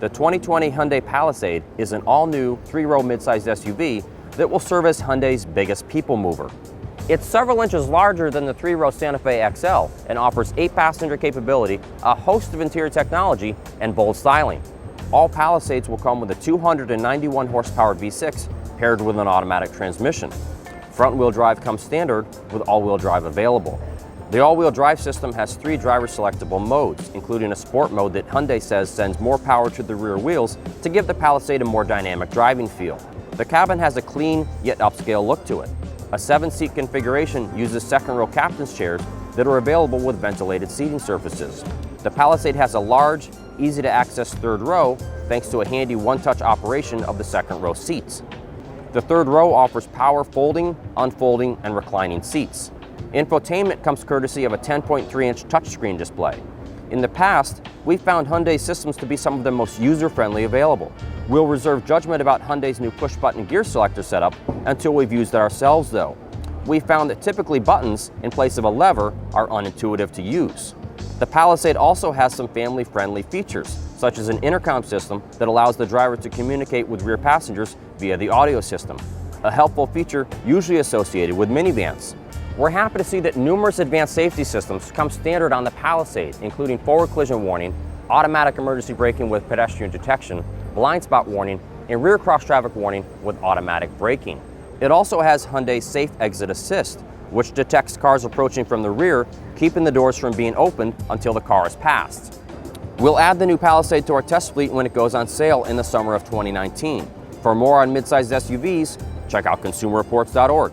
The 2020 Hyundai Palisade is an all-new 3-row midsize SUV that will serve as Hyundai's biggest people mover. It's several inches larger than the 3-row Santa Fe XL and offers 8-passenger capability, a host of interior technology, and bold styling. All Palisades will come with a 291 horsepower V6 paired with an automatic transmission. Front-wheel drive comes standard with all-wheel drive available. The all-wheel drive system has 3 driver-selectable modes, including a sport mode that Hyundai says sends more power to the rear wheels to give the Palisade a more dynamic driving feel. The cabin has a clean yet upscale look to it. A 7-seat configuration uses second-row captain's chairs that are available with ventilated seating surfaces. The Palisade has a large, easy-to-access third row thanks to a handy one-touch operation of the second-row seats. The third row offers power folding, unfolding, and reclining seats. Infotainment comes courtesy of a 10.3-inch touchscreen display. In the past, we've found Hyundai systems to be some of the most user-friendly available. We'll reserve judgment about Hyundai's new push-button gear selector setup until we've used it ourselves, though. We've found that typically buttons, in place of a lever, are unintuitive to use. The Palisade also has some family-friendly features, such as an intercom system that allows the driver to communicate with rear passengers via the audio system, a helpful feature usually associated with minivans. We're happy to see that numerous advanced safety systems come standard on the Palisade, including forward collision warning, automatic emergency braking with pedestrian detection, blind spot warning, and rear cross traffic warning with automatic braking. It also has Hyundai's Safe Exit Assist, which detects cars approaching from the rear, keeping the doors from being opened until the car is passed. We'll add the new Palisade to our test fleet when it goes on sale in the summer of 2019. For more on midsize SUVs, check out consumerreports.org.